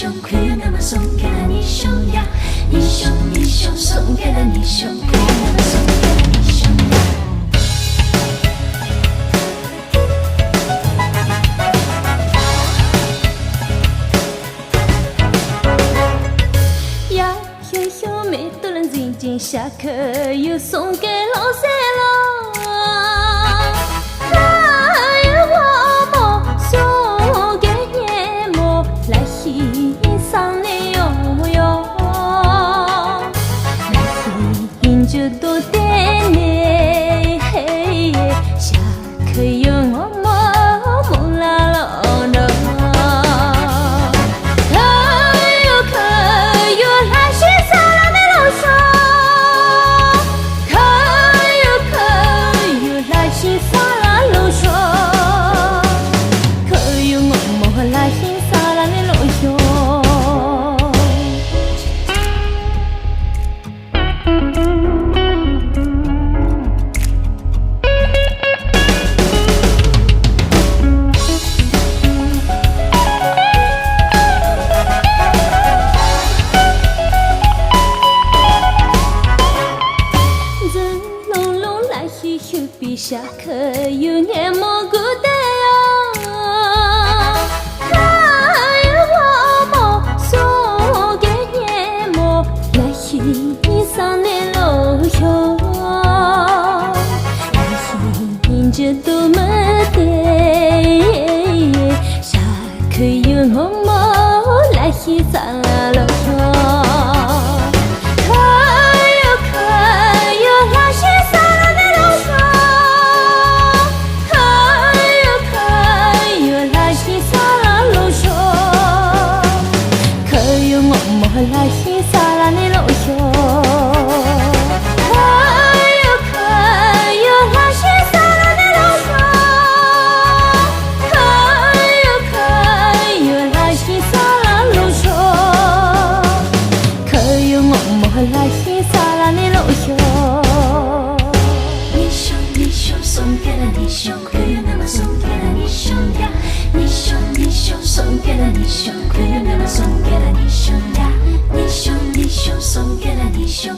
兄，快乐那么送给了你兄呀，你兄送给了你兄，快乐那么送给了你兄呀。呀呦呦，每个人静静下课又送给老三了，来我么送给你么来欣赏你哟哟，来欣就多的你嘿，下课有我么梦啦了呢。下课有眼蘑菇的呀，来我么送给你么来欣赏你喽哟，来欣就多么的，下课有我么来欣赏喽哟。来欣赏啦你喽哟，可有来欣赏啦你喽哟，可有来欣赏啦喽哟，可有我们来欣赏啦你喽哟。你兄送给了你兄，快乐那么送给了你兄呀，你兄送给了你兄，快乐那么送给了你兄呀。你兄送给了你兄。